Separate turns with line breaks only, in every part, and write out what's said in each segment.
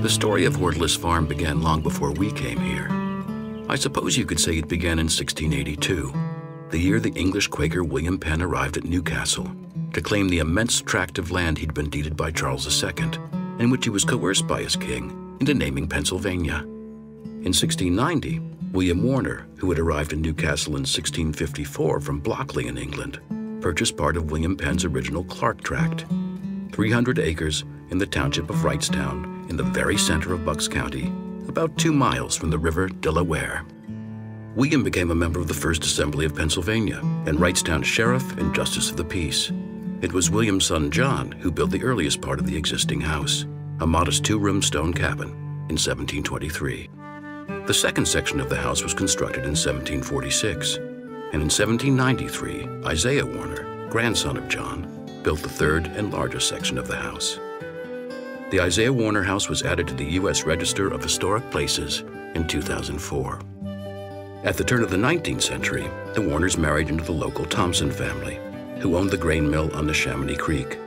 The story of Hortulus Farm began long before we came here. I suppose you could say it began in 1682, the year the English Quaker William Penn arrived at Newcastle to claim the immense tract of land he'd been deeded by Charles II, in which he was coerced by his king into naming Pennsylvania. In 1690, William Warner, who had arrived in Newcastle in 1654 from Blockley in England, purchased part of William Penn's original Clark tract, 300 acres in the township of Wrightstown in the very center of Bucks County, about 2 miles from the river Delaware. William became a member of the First Assembly of Pennsylvania and Wrightstown Sheriff and Justice of the Peace. It was William's son John who built the earliest part of the existing house, a modest 2-room stone cabin, in 1723. The second section of the house was constructed in 1746, and in 1793, Isaiah Warner, grandson of John, built the third and largest section of the house. The Isaiah Warner House was added to the U.S. Register of Historic Places in 2004. At the turn of the 19th century, the Warners married into the local Thompson family, who owned the grain mill on the Chamonix Creek.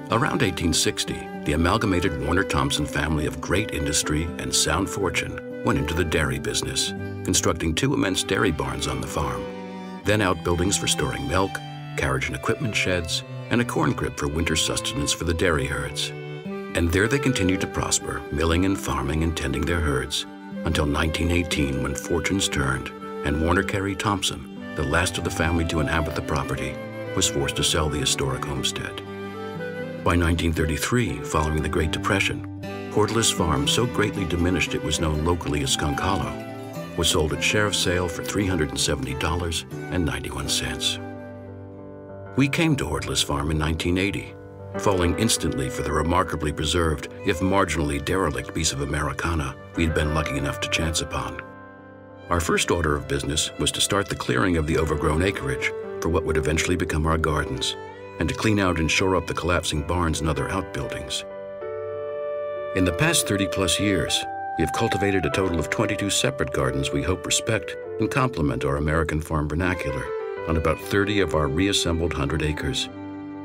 Around 1860, the amalgamated Warner-Thompson family of great industry and sound fortune went into the dairy business, constructing 2 immense dairy barns on the farm, then outbuildings for storing milk, carriage and equipment sheds, and a corn crib for winter sustenance for the dairy herds. And there they continued to prosper, milling and farming and tending their herds, until 1918 when fortunes turned and Warner Carey Thompson, the last of the family to inhabit the property, was forced to sell the historic homestead. By 1933, following the Great Depression, Hortulus Farm, so greatly diminished it was known locally as Skunk Hollow, was sold at sheriff's sale for $370.91. We came to Hortulus Farm in 1980, falling instantly for the remarkably preserved, if marginally derelict piece of Americana we'd been lucky enough to chance upon. Our first order of business was to start the clearing of the overgrown acreage for what would eventually become our gardens, and to clean out and shore up the collapsing barns and other outbuildings. In the past 30-plus years, we have cultivated a total of 22 separate gardens we hope respect and complement our American farm vernacular on about 30 of our reassembled 100 acres,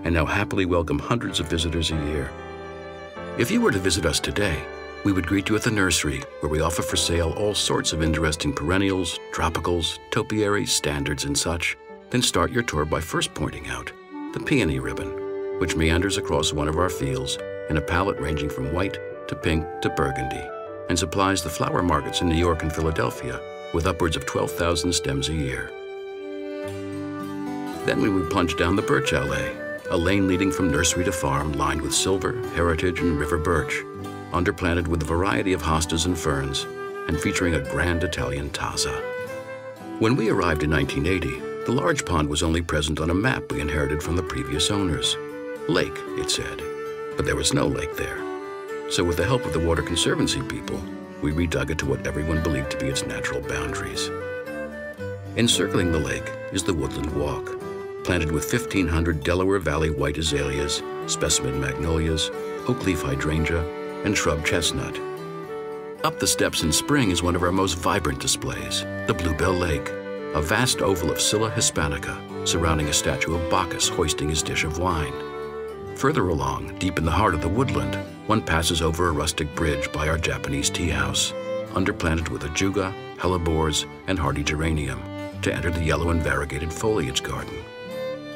and now happily welcome hundreds of visitors a year. If you were to visit us today, we would greet you at the nursery, where we offer for sale all sorts of interesting perennials, tropicals, topiaries, standards, and such, then start your tour by first pointing out the peony ribbon, which meanders across one of our fields in a palette ranging from white to pink to burgundy, and supplies the flower markets in New York and Philadelphia with upwards of 12,000 stems a year. Then we would plunge down the birch alley, a lane leading from nursery to farm lined with silver, heritage, and river birch, underplanted with a variety of hostas and ferns, and featuring a grand Italian taza. When we arrived in 1980, the large pond was only present on a map we inherited from the previous owners. Lake, it said, but there was no lake there. So with the help of the Water Conservancy people, we redug it to what everyone believed to be its natural boundaries. Encircling the lake is the Woodland Walk, planted with 1,500 Delaware Valley white azaleas, specimen magnolias, oak leaf hydrangea, and shrub chestnut. Up the steps in spring is one of our most vibrant displays, the Bluebell Lake, a vast oval of Scilla hispanica surrounding a statue of Bacchus hoisting his dish of wine. Further along, deep in the heart of the woodland, one passes over a rustic bridge by our Japanese tea house, underplanted with ajuga, hellebores, and hardy geranium, to enter the yellow and variegated foliage garden.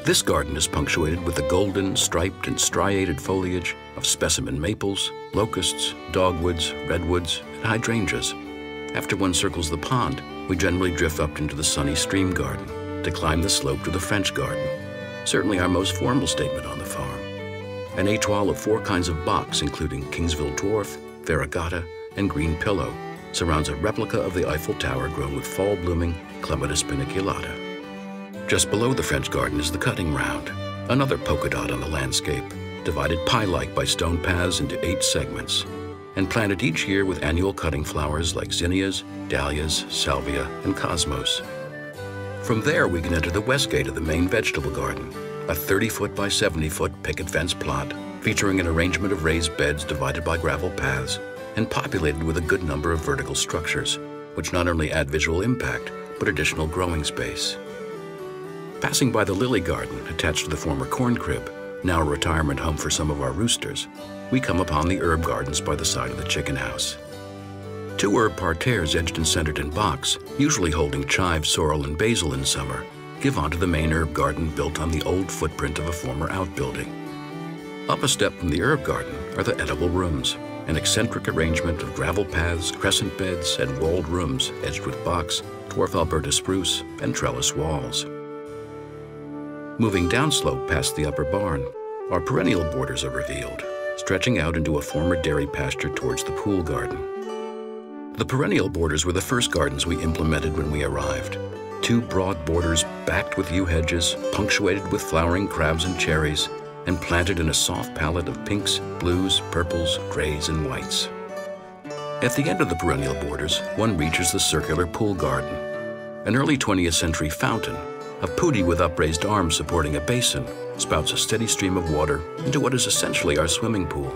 This garden is punctuated with the golden, striped, and striated foliage of specimen maples, locusts, dogwoods, redwoods, and hydrangeas. After one circles the pond, we generally drift up into the sunny stream garden to climb the slope to the French garden, certainly our most formal statement on the farm. An étoile of 4 kinds of box, including Kingsville Dwarf, Variegata, and Green Pillow, surrounds a replica of the Eiffel Tower grown with fall-blooming Clematis paniculata. Just below the French garden is the cutting round, another polka dot on the landscape, divided pie-like by stone paths into 8 segments, and planted each year with annual cutting flowers like zinnias, dahlias, salvia, and cosmos. From there, we can enter the west gate of the main vegetable garden, a 30-foot by 70-foot picket fence plot featuring an arrangement of raised beds divided by gravel paths and populated with a good number of vertical structures, which not only add visual impact, but additional growing space. Passing by the lily garden attached to the former corn crib, now a retirement home for some of our roosters, we come upon the herb gardens by the side of the chicken house. 2 herb parterres edged and centered in box, usually holding chive, sorrel, and basil in summer, give onto the main herb garden built on the old footprint of a former outbuilding. Up a step from the herb garden are the edible rooms, an eccentric arrangement of gravel paths, crescent beds, and walled rooms edged with box, dwarf Alberta spruce, and trellis walls. Moving downslope past the upper barn, our perennial borders are revealed, stretching out into a former dairy pasture towards the pool garden. The perennial borders were the first gardens we implemented when we arrived. 2 broad borders backed with yew hedges, punctuated with flowering crabs and cherries, and planted in a soft palette of pinks, blues, purples, grays, and whites. At the end of the perennial borders, one reaches the circular pool garden. An early 20th century fountain, a putti with upraised arms supporting a basin, spouts a steady stream of water into what is essentially our swimming pool,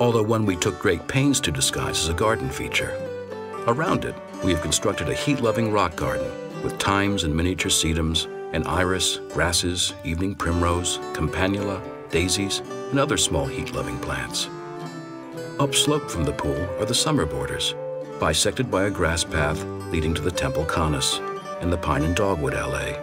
although one we took great pains to disguise as a garden feature. Around it, we have constructed a heat-loving rock garden with thymes and miniature sedums, and iris, grasses, evening primrose, campanula, daisies, and other small heat-loving plants. Upslope from the pool are the summer borders, bisected by a grass path leading to the Temple Conus and the pine and dogwood alley.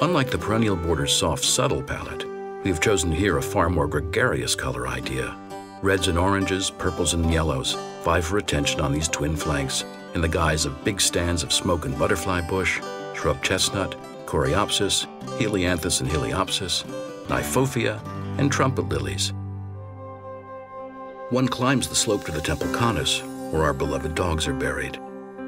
Unlike the perennial border's soft, subtle palette, we have chosen here a far more gregarious color idea. Reds and oranges, purples and yellows vie for attention on these twin flanks in the guise of big stands of smoke and butterfly bush, shrub chestnut, coreopsis, helianthus and heliopsis, nyphophia, and trumpet lilies. One climbs the slope to the Temple Conus, where our beloved dogs are buried.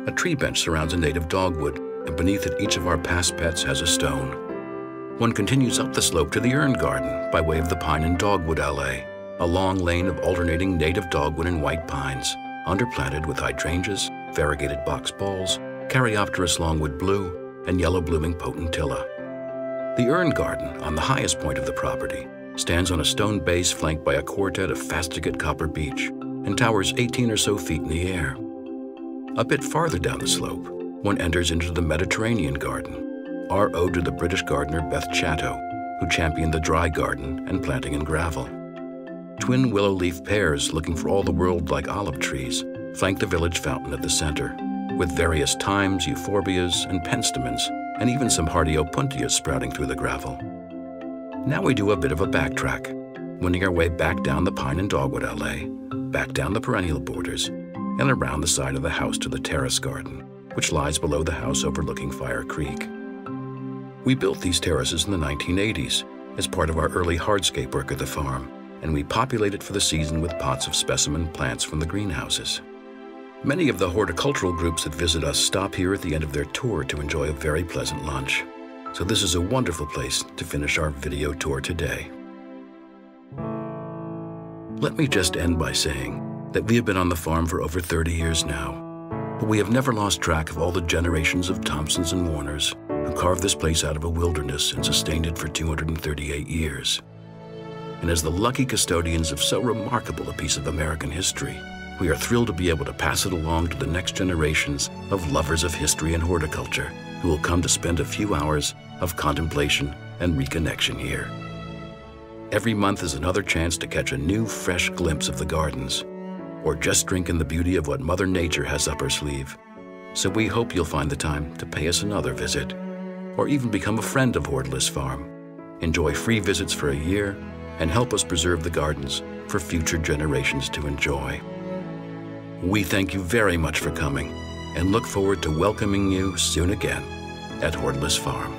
A tree bench surrounds a native dogwood, and beneath it each of our past pets has a stone. One continues up the slope to the urn garden by way of the pine and dogwood alley, a long lane of alternating native dogwood and white pines, underplanted with hydrangeas, variegated box balls, Caryopteris longwood blue, and yellow blooming potentilla. The urn garden, on the highest point of the property, stands on a stone base flanked by a quartet of fastigate copper beech and towers 18 or so feet in the air. A bit farther down the slope, one enters into the Mediterranean garden, our ode to the British gardener Beth Chatto, who championed the dry garden and planting in gravel. Twin willow leaf pears looking for all the world like olive trees flank the village fountain at the center, with various thymes, euphorbias, and penstemons, and even some hardy opuntias sprouting through the gravel. Now we do a bit of a backtrack, wending our way back down the pine and dogwood alley, back down the perennial borders, and around the side of the house to the terrace garden, which lies below the house overlooking Fire Creek. We built these terraces in the 1980s as part of our early hardscape work at the farm, and we populate it for the season with pots of specimen plants from the greenhouses. Many of the horticultural groups that visit us stop here at the end of their tour to enjoy a very pleasant lunch. So this is a wonderful place to finish our video tour today. Let me just end by saying that we have been on the farm for over 30 years now, but we have never lost track of all the generations of Thompsons and Warners who carved this place out of a wilderness and sustained it for 238 years. And as the lucky custodians of so remarkable a piece of American history, we are thrilled to be able to pass it along to the next generations of lovers of history and horticulture who will come to spend a few hours of contemplation and reconnection here. Every month is another chance to catch a new, fresh glimpse of the gardens, or just drink in the beauty of what Mother Nature has up her sleeve. So we hope you'll find the time to pay us another visit, or even become a friend of Hortulus Farm. Enjoy free visits for a year, and help us preserve the gardens for future generations to enjoy. We thank you very much for coming and look forward to welcoming you soon again at Hortulus Farm.